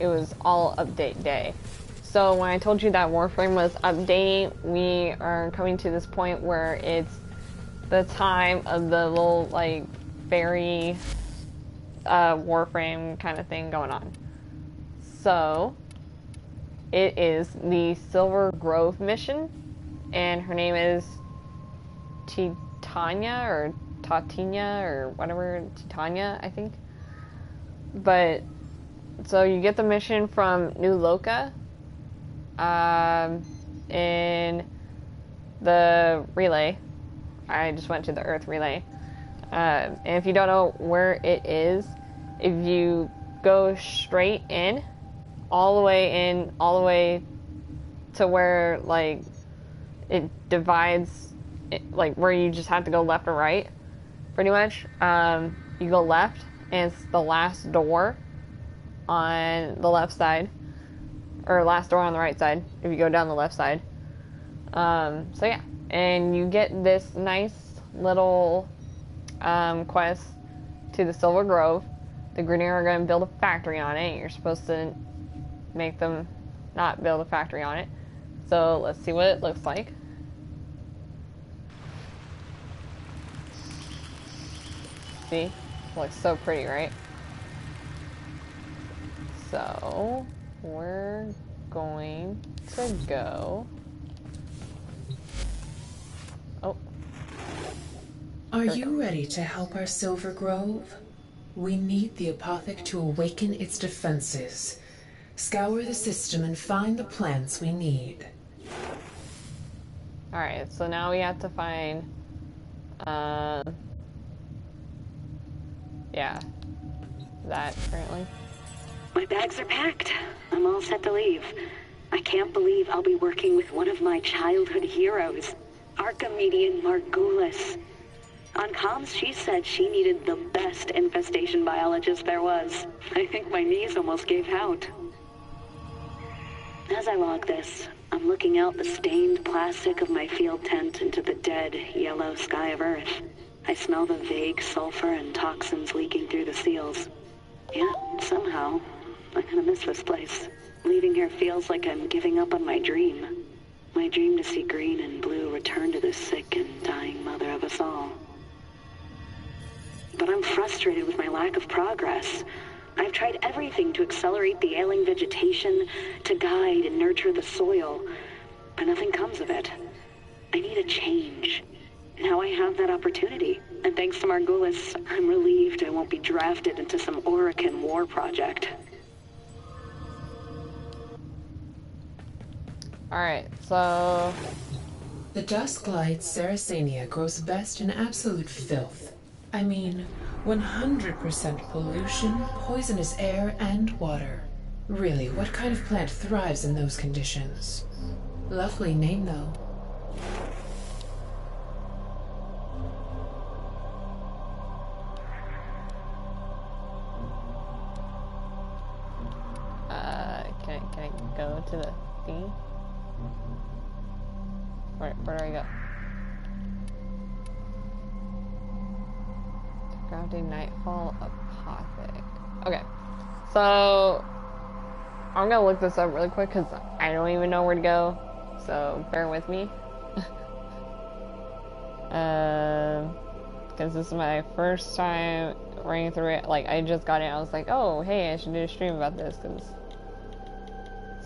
it was all update day. So when I told you that Warframe was updating, we are coming to this point where it's the time of the little, like, fairy Warframe kind of thing going on. So it is the Silver Grove mission, and her name is Titania, or Tatinia, or whatever, Titania, I think. But, so you get the mission from New Loka, in the relay. I just went to the Earth relay. And if you don't know where it is, if you go straight in, all the way to where, like, it divides, like, where you just have to go left or right, pretty much. You go left, and it's the last door on the left side, or last door on the right side, if you go down the left side. So yeah, and you get this nice little quest to the Silver Grove. The Grineer are going to build a factory on it. You're supposed to make them not build a factory on it. So let's see what it looks like. See? It looks so pretty, right? So we're going to go... Oh. Are you ready to help our Silver Grove? We need the Apothec to awaken its defenses. Scour the system and find the plants we need. Alright, so now we have to find, yeah, that currently. My bags are packed. I'm all set to leave. I can't believe I'll be working with one of my childhood heroes, Archimedian Margulis. On comms, she said she needed the best infestation biologist there was. I think my knees almost gave out. As I log this, I'm looking out the stained plastic of my field tent into the dead, yellow sky of Earth. I smell the vague sulfur and toxins leaking through the seals. Yeah, somehow, I'm gonna miss this place. Leaving here feels like I'm giving up on my dream. My dream to see green and blue return to the sick and dying mother of us all. But I'm frustrated with my lack of progress. I've tried everything to accelerate the ailing vegetation, to guide and nurture the soil, but nothing comes of it. I need a change. Now I have that opportunity, and thanks to Margulis, I'm relieved I won't be drafted into some Orokin war project. Alright, so... The Dusklight Saracenia grows best in absolute filth. I mean, 100% pollution, poisonous air, and water. Really, what kind of plant thrives in those conditions? Lovely name, though. Can I go to the thing? Where do I go? Grounding Nightfall Apothec. Okay, so I'm gonna look this up really quick because I don't even know where to go, so bear with me. Because this is my first time running through it. Like, I just got it, I was like, oh, hey, I should do a stream about this, because...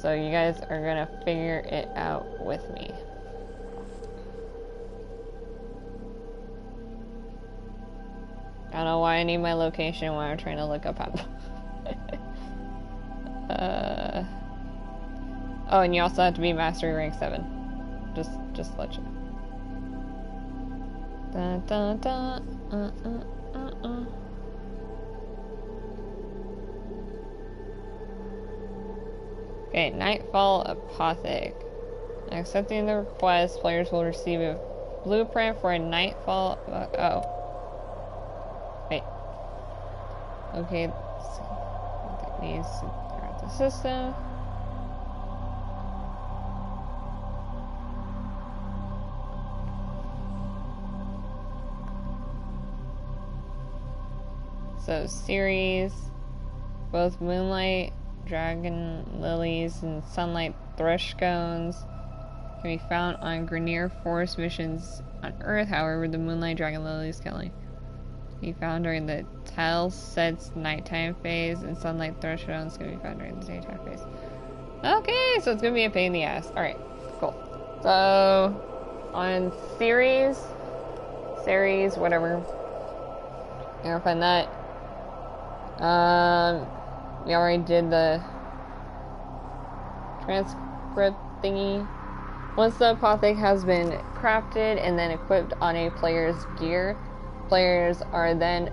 So you guys are gonna figure it out with me. I don't know why I need my location when I'm trying to look up how oh, and you also have to be Mastery Rank 7. Just to let you know. Dun, dun, dun. Okay, Nightfall Apothec. Accepting the request, players will receive a blueprint for a Nightfall... oh. Wait. Okay, that needs to start the system. So, series, both Moonlight dragon lilies and sunlight thrush scones can be found on Grenier Forest missions on Earth. However, the moonlight dragon lilies can only be found during the Telset's nighttime phase, and sunlight thrush scones can be found during the daytime phase. Okay, so it's gonna be a pain in the ass. Alright, cool. So, on series, whatever. You're gonna find that. We already did the transcript thingy. Once the apothec has been crafted and then equipped on a player's gear, players are then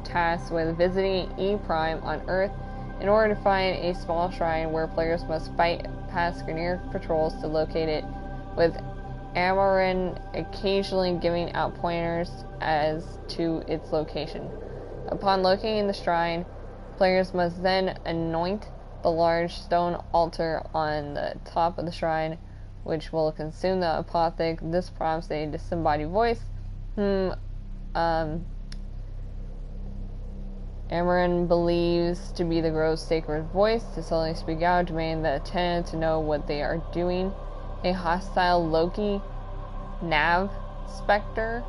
tasked with visiting E Prime on Earth in order to find a small shrine where players must fight past Grenier patrols to locate it, with Amarin occasionally giving out pointers as to its location. Upon locating the shrine, players must then anoint the large stone altar on the top of the shrine, which will consume the apothec. This prompts a disembodied voice, Amarin believes to be the grove's sacred voice, to suddenly speak out, demanding the attendant to know what they are doing. A hostile Loki Nav Spectre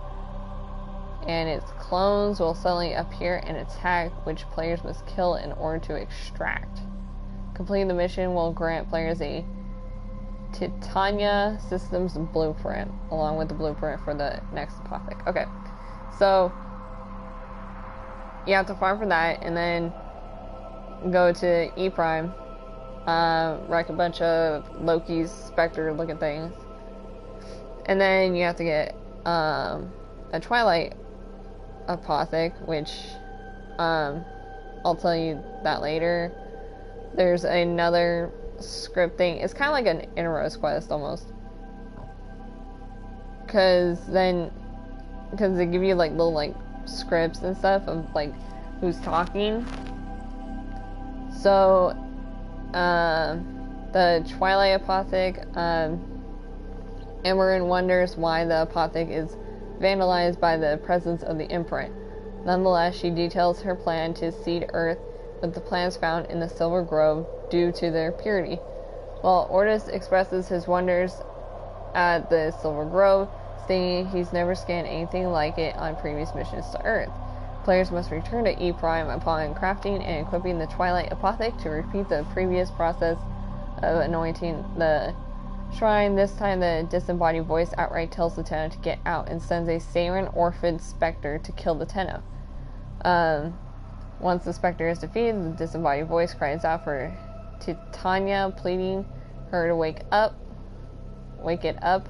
and its clones will suddenly appear and attack, which players must kill in order to extract. Completing the mission will grant players a Titania Systems blueprint, along with the blueprint for the next apothec. Okay, so you have to farm for that, and then go to E Prime, wreck a bunch of Loki's Spectre looking things, and then you have to get a Twilight apothec, which I'll tell you that later. There's another script thing. It's kind of like an Inros quest almost, because they give you like little like scripts and stuff of like who's talking. So the Twilight apothec, Amarin wonders why the apothec is vandalized by the presence of the imprint. Nonetheless, she details her plan to seed Earth with the plants found in the Silver Grove due to their purity. While Ordis expresses his wonders at the Silver Grove, stating he's never scanned anything like it on previous missions to Earth. Players must return to E Prime upon crafting and equipping the Twilight apothec to repeat the previous process of anointing the shrine. This time, the disembodied voice outright tells the Tenno to get out and sends a Saren Orphid Spectre to kill the Tenno. Once the Spectre is defeated, the disembodied voice cries out for Titania, pleading her to wake it up.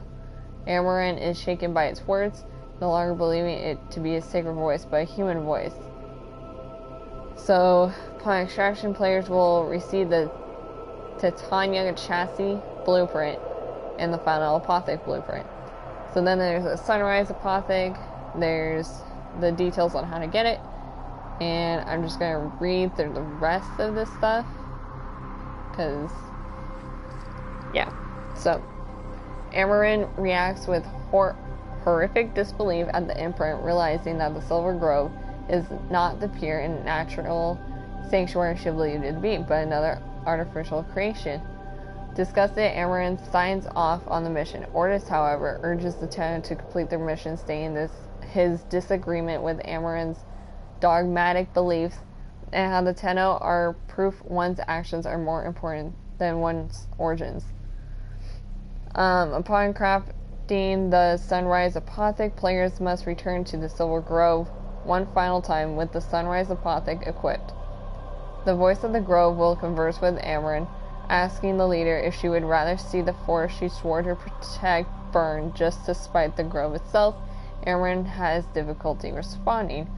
Amarin is shaken by its words, no longer believing it to be a sacred voice, but a human voice. So, upon extraction, players will receive the Titania chassis blueprint and the final apothec blueprint. So then there's a Sunrise apothec, there's the details on how to get it, and I'm just going to read through the rest of this stuff, because, yeah. So, Amarin reacts with horrific disbelief at the imprint, realizing that the Silver Grove is not the pure and natural sanctuary she believed it to be, but another artificial creation. Disgusted, Amarin signs off on the mission. Ordis, however, urges the Tenno to complete their mission, stating his disagreement with Amarin's dogmatic beliefs and how the Tenno are proof one's actions are more important than one's origins. Upon crafting the Sunrise apothec, players must return to the Silver Grove one final time with the Sunrise apothec equipped. The voice of the Grove will converse with Amarin, asking the leader if she would rather see the forest she swore to protect burn just to spite the Grove itself. Amarin has difficulty responding.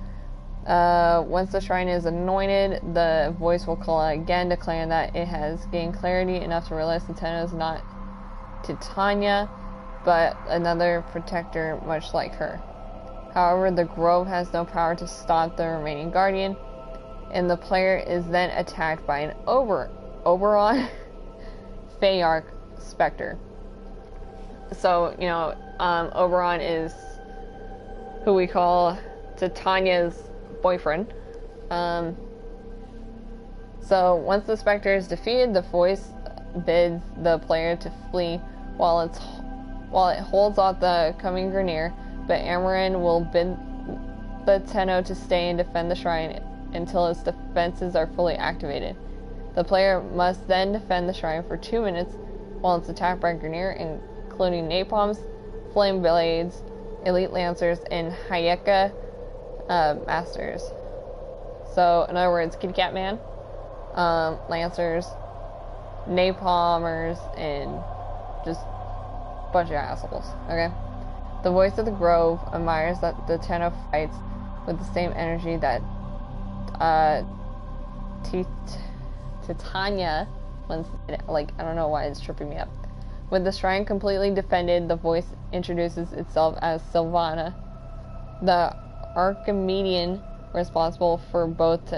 Once the shrine is anointed, the voice will call out again, declaring that it has gained clarity enough to realize the Tenno is not Titania, but another protector much like her. However, the Grove has no power to stop the remaining guardian, and the player is then attacked by an Oberon Feyarch Spectre. So, Oberon is who we call Titania's boyfriend. So once the specter is defeated, the voice bids the player to flee while it holds off the coming Grineer, but Amaran will bid the Tenno to stay and defend the shrine until its defenses are fully activated. The player must then defend the shrine for 2 minutes while it's attacked by Grineer, including napalms, flame blades, elite lancers, and Hayeka masters. So, in other words, Kitty Cat Man, lancers, napalmers, and just a bunch of assholes. Okay? The voice of the Grove admires that the Tenno fights with the same energy that Titania once did. Like, I don't know why it's tripping me up. With the shrine completely defended, the voice introduces itself as Sylvana, the Archimedean responsible for both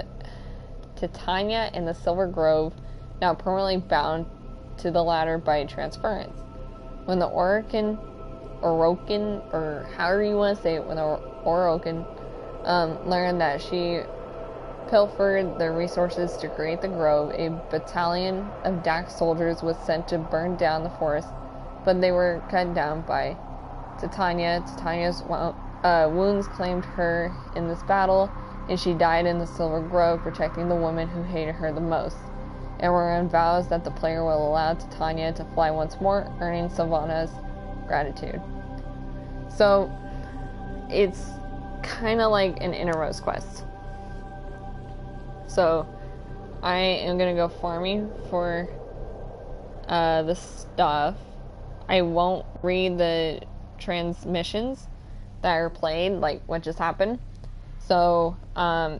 Titania and the Silver Grove, now permanently bound to the latter by transference. When the Orokin, or however you want to say it, when the Orokin learned that she pilfered the resources to create the grove, a battalion of Dax soldiers was sent to burn down the forest, but they were cut down by Titania. Titania's wounds claimed her in this battle, and she died in the Silver Grove, protecting the woman who hated her the most. Amaran vows that the player will allow Titania to fly once more, earning Sylvana's gratitude. So, it's kind of like an innermost quest. So, I am going to go farming for the stuff. I won't read the transmissions that are played, like what just happened. So,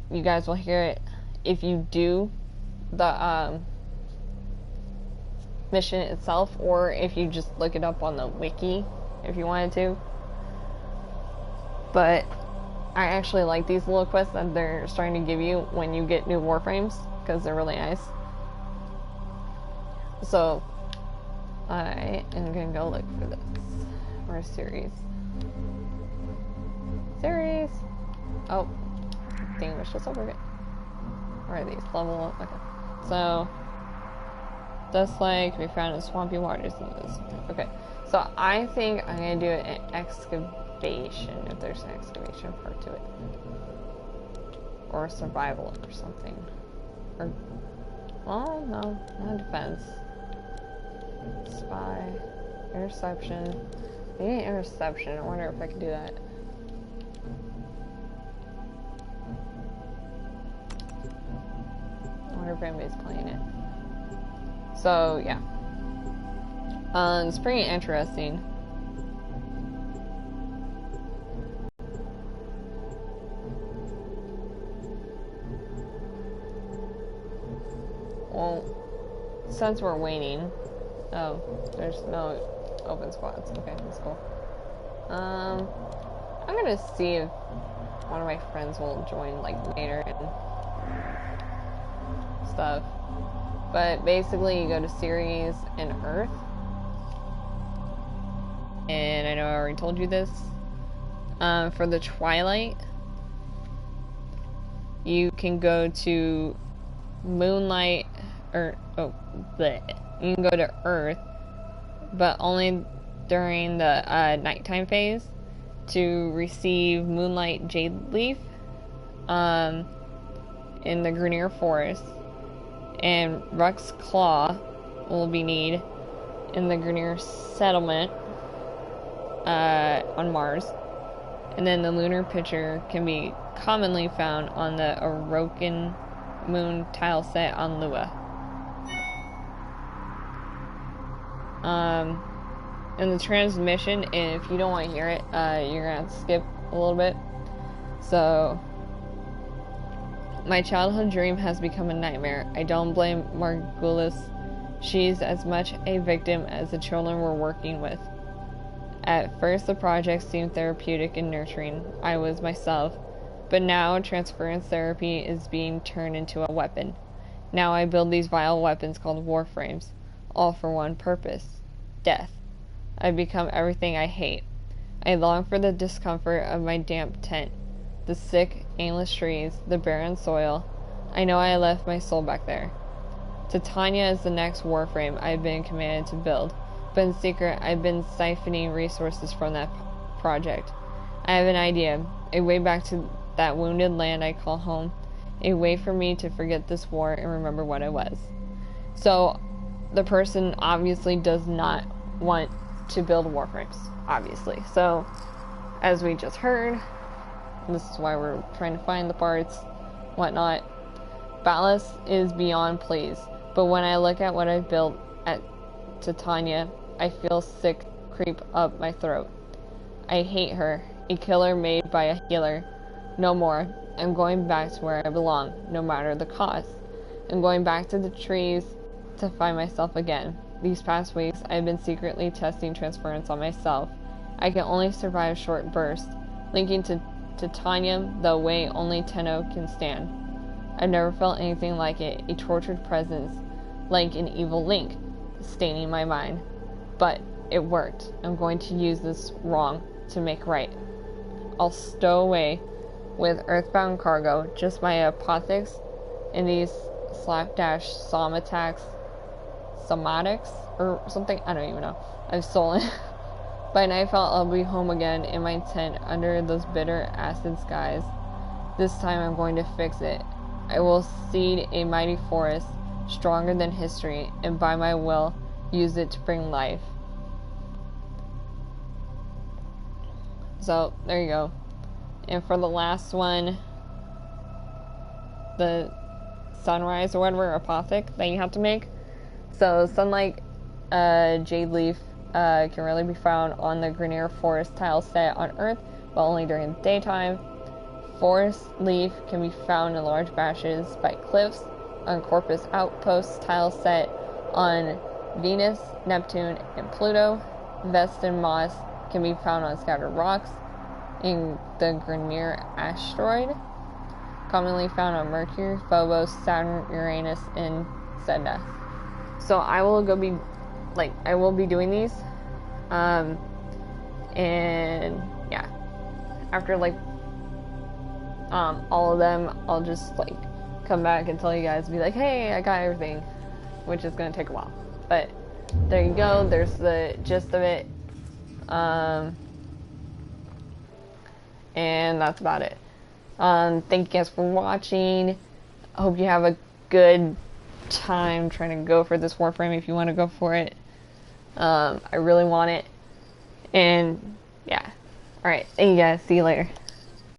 you guys will hear it if you do the mission itself, or if you just look it up on the wiki if you wanted to. But I actually like these little quests that they're starting to give you when you get new Warframes, because they're really nice. So, I am gonna go look for this. Or a series. Oh, distinguished. Let's over it. Where are these? Level up. Okay. So, dust light can be found in swampy waters. Okay. So, I think I'm gonna do an excavation, if there's an excavation part to it. Or survival or something. Or, well, no, not defense. Spy. Interception. Maybe interception. I wonder if I can do that. I wonder if anybody's playing it. So, yeah. It's pretty interesting. Well, since we're waiting, oh, there's no open spots. Okay, that's cool. I'm gonna see if one of my friends will join, like, later and stuff. But basically, you go to Ceres and Earth. And I know I already told you this. For the Twilight, you can go to Moonlight, or, you can go to Earth, but only during the nighttime phase to receive Moonlight Jade Leaf in the Grineer Forest, and Rux's Claw will be needed in the Grineer Settlement on Mars, and then the Lunar Pitcher can be commonly found on the Orokin Moon tile set on Lua. In the transmission, if you don't want to hear it, you're gonna have to skip a little bit. So, my childhood dream has become a nightmare. I don't blame Margulis. She's as much a victim as the children we're working with. At first, the project seemed therapeutic and nurturing. I was myself. But now, transference therapy is being turned into a weapon. Now I build these vile weapons called Warframes, all for one purpose: death. I've become everything I hate. I long for the discomfort of my damp tent, the sick, aimless trees, the barren soil. I know I left my soul back there. Titania is the next Warframe I've been commanded to build, but in secret I've been siphoning resources from that project. I have an idea, a way back to that wounded land I call home, a way for me to forget this war and remember what I was. So, the person obviously does not want to build Warframes, obviously. So, as we just heard, this is why we're trying to find the parts, whatnot. Ballas is beyond pleased, but when I look at what I've built at Titania, I feel sick creep up my throat. I hate her, a killer made by a healer. No more. I'm going back to where I belong, no matter the cost. I'm going back to the trees to find myself again. These past weeks, I've been secretly testing transference on myself. I can only survive short bursts, linking to Titania the way only Tenno can stand. I've never felt anything like it, a tortured presence, like an evil link, staining my mind. But it worked. I'm going to use this wrong to make right. I'll stow away with earthbound cargo, just my apothetics and these slapdash somatics, or something, I don't even know. I've stolen. By nightfall, I'll be home again in my tent under those bitter acid skies. This time I'm going to fix it. I will seed a mighty forest, stronger than history, and by my will, use it to bring life. So, there you go. And for the last one, the sunrise or whatever, apothec that you have to make. So, sunlight jade leaf can really be found on the Grenier Forest tile set on Earth, but only during the daytime. Forest leaf can be found in large batches by cliffs on Corpus Outpost tile set on Venus, Neptune, and Pluto. Vestin moss can be found on scattered rocks in the Grenier asteroid, commonly found on Mercury, Phobos, Saturn, Uranus, and Sedna. So I will be doing these, and yeah, after all of them, I'll just come back and tell you guys, be like, hey, I got everything, which is gonna take a while, but there you go. There's the gist of it, and that's about it. Thank you guys for watching. I hope you have a good time trying to go for this Warframe if you want to go for it. I really want it, and yeah. Alright, thank you guys. See you later.